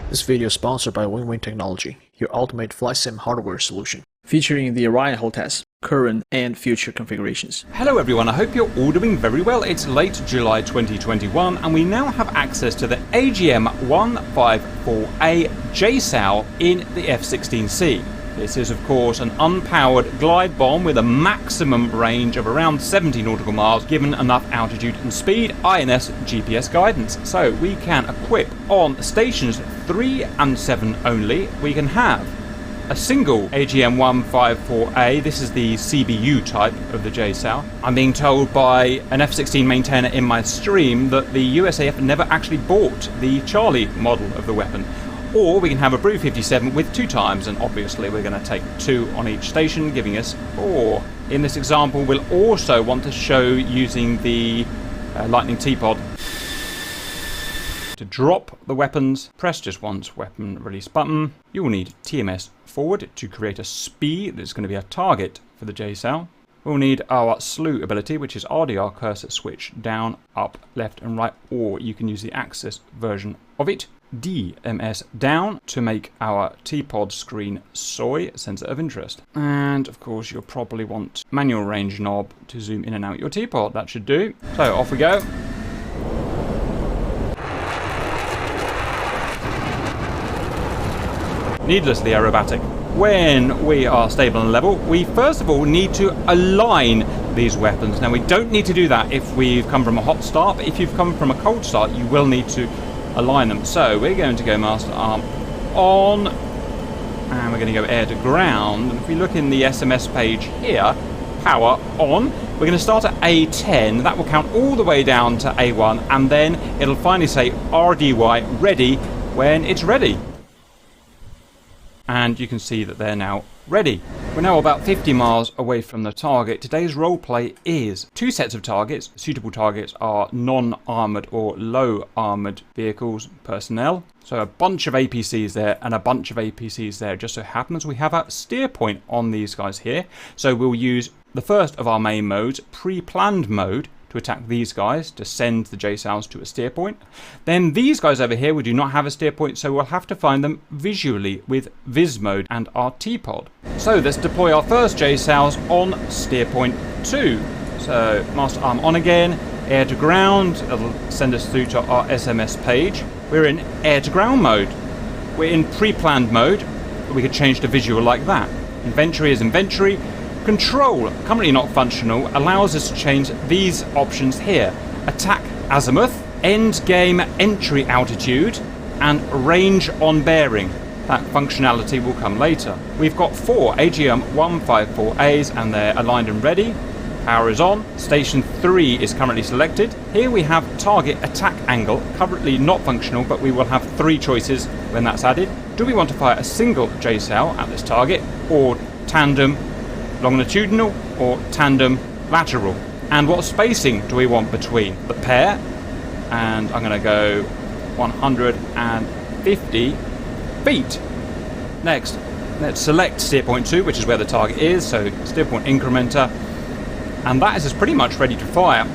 This video is sponsored by Win-Win Technology, your ultimate flight sim hardware solution, featuring the Orion hull test, current and future configurations. Hello everyone, I hope you're all doing very well. It's late July 2021 and we now have access to the AGM-154A JSOW in the F-16C. This is of course an unpowered glide bomb with a maximum range of around 70 nautical miles given enough altitude and speed, INS GPS guidance. So we can equip on stations 3 and 7 only. We can have a single AGM-154A, this is the CBU type of the JSOW. I'm being told by an F-16 maintainer in my stream that the USAF never actually bought the Charlie model of the weapon. Or we can have a Brew 57 with 2 times, and obviously we're going to take 2 on each station, giving us 4. In this example, we'll also want to show using the Lightning T-Pod. To drop the weapons, press just once weapon release button. You will need TMS forward to create a SPI that's going to be a target for the JSOW. We'll need our slew ability, which is RDR cursor switch down, up, left and right, or you can use the Axis version of it. DMS down to make our T-Pod screen SOI, sensor of interest. And of course you'll probably want manual range knob to zoom in and out your T-Pod. That should do. So off we go. Needlessly aerobatic. When we are stable and level, we first of all need to align these weapons. Now we don't need to do that if we've come from a hot start, but if you've come from a cold start, you will need to align them. So we're going to go master arm on, and we're going to go air to ground. And if we look in the SMS page here, power on, we're going to start at A10. That will count all the way down to A1, and then it'll finally say RDY ready when it's ready. And you can see that they're now ready. We're now about 50 miles away from the target. Today's roleplay is 2 sets of targets. Suitable targets are non-armoured or low-armoured vehicles, personnel. So a bunch of APCs there and a bunch of APCs there. Just so happens we have a steer point on these guys here. So we'll use the first of our main modes, pre-planned mode, to attack these guys, to send the JSOWs to a steer point. Then these guys over here, we do not have a steer point, so we'll have to find them visually with VIS mode and our T-Pod. So let's deploy our first JSOWs on steer point 2. So master arm on again, air to ground, it'll send us through to our SMS page. We're in air to ground mode. We're in pre-planned mode, but we could change to visual like that. Inventory is inventory. Control, currently not functional, allows us to change these options here. Attack azimuth, end game entry altitude, and range on bearing. That functionality will come later. We've got 4 AGM-154As and they're aligned and ready. Power is on. Station 3 is currently selected. Here we have target attack angle, currently not functional, but we will have 3 choices when that's added. Do we want to fire a single JSOW at this target, or tandem longitudinal, or tandem lateral? And what spacing do we want between the pair? And I'm going to go 150 feet. Next, let's select steer point 2, which is where the target is, so steer point incrementer, and that is pretty much ready to fire.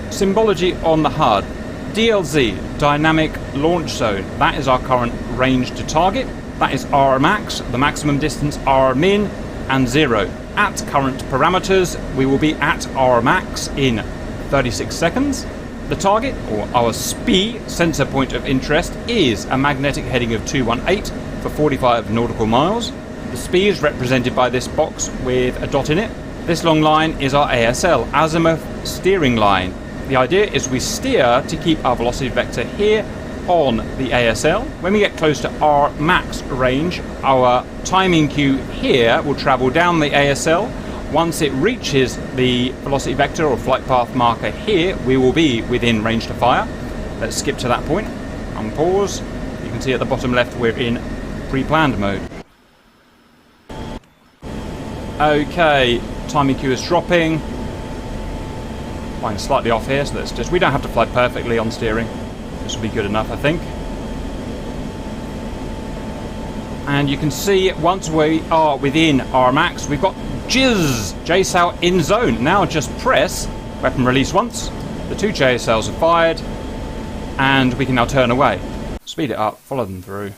Symbology on the HUD. DLZ, dynamic launch zone, that is our current range to target. That is R max, the maximum distance R min, and 0. At current parameters, we will be at our max in 36 seconds. The target, or our SPI, sensor point of interest, is a magnetic heading of 218 for 45 nautical miles. The SPI is represented by this box with a dot in it. This long line is our ASL, azimuth steering line. The idea is we steer to keep our velocity vector here on the ASL. When we get close to our max range, our timing cue here will travel down the ASL. Once it reaches the velocity vector or flight path marker here, we will be within range to fire. Let's skip to that point. Unpause. You can see at the bottom left we're in pre-planned mode. Okay, timing cue is dropping. Flying slightly off here, so we don't have to fly perfectly on steering. This will be good enough, I think. And you can see once we are within our max, we've got JSOW in zone. Now just press weapon release once. The 2 JSOWs are fired, and we can now turn away. speed it up, follow them through,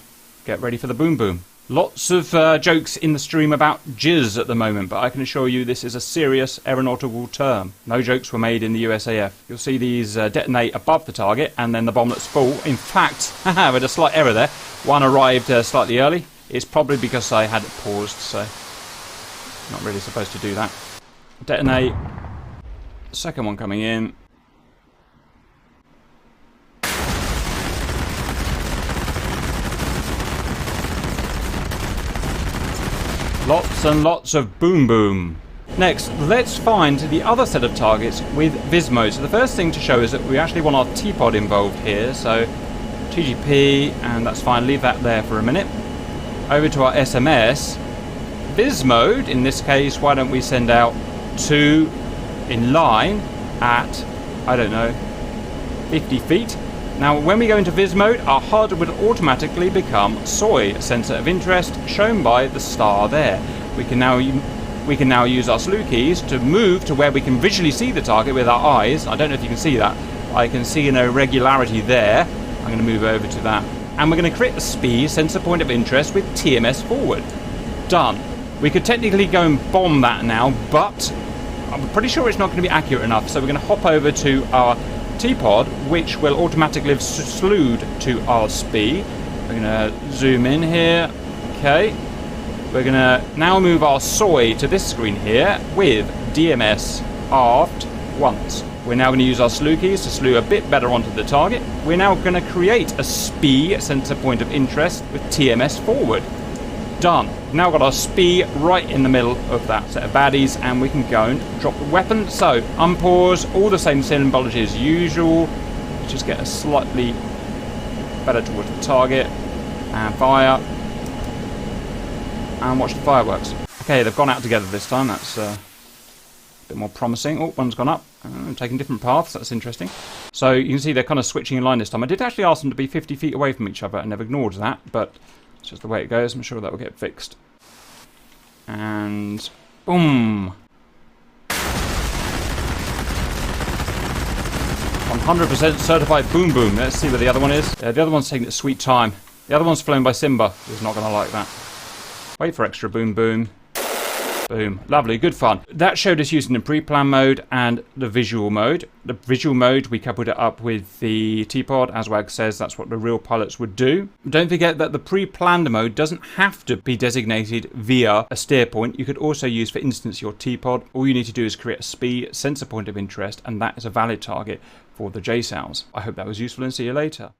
get ready for the boom boom. Lots of jokes in the stream about jizz at the moment, but I can assure you this is a serious aeronautical term. No jokes were made in the USAF. You'll see these detonate above the target and then the bomblets fall. In fact, with a slight error there, one arrived slightly early. It's probably because I had it paused, so not really supposed to do that. Detonate. Second one coming in. Lots and lots of boom boom. Next, let's find the other set of targets with VIS mode. So the first thing to show is that we actually want our T-pod involved here. So TGP, and that's fine, leave that there for a minute. Over to our SMS. VIS mode, in this case, why don't we send out 2 in line at, I don't know, 50 feet. Now, when we go into VIS mode, our HUD will automatically become SOI, sensor of interest, shown by the star there. We can now use our slew keys to move to where we can visually see the target with our eyes. I don't know if you can see that. I can see an irregularity there. I'm going to move over to that. And we're going to create a SPI, sensor point of interest, with TMS forward. Done. We could technically go and bomb that now, but I'm pretty sure it's not going to be accurate enough. So we're going to hop over to our T-pod, which will automatically have slewed to our SPI. We're going to zoom in here. Okay. We're going to now move our SOI to this screen here with DMS aft once. We're now going to use our slew keys to slew a bit better onto the target. We're now going to create a SPI, sensor point of interest, with TMS forward. Done. Now got our SPI right in the middle of that set of baddies, and we can go and drop the weapon. So, unpause, all the same symbology as usual. Let's just get a slightly better towards the target, and fire. And watch the fireworks. Okay, they've gone out together this time. That's a bit more promising. Oh, one's gone up. Taking different paths. That's interesting. So, you can see they're kind of switching in line this time. I did actually ask them to be 50 feet away from each other, and they've ignored that, but it's just the way it goes. I'm sure that will get fixed. And boom. 100% certified boom boom. Let's see where the other one is. The other one's taking its sweet time. The other one's flown by Simba. He's not going to like that. Wait for extra boom boom. Boom. Lovely. Good fun. That showed us using the pre-plan mode and the visual mode. The visual mode, we coupled it up with the T-pod. As WAG says, that's what the real pilots would do. Don't forget that the pre-planned mode doesn't have to be designated via a steer point. You could also use, for instance, your T-pod. All you need to do is create a SPI, sensor point of interest, and that is a valid target for the JSOWs. I hope that was useful, and see you later.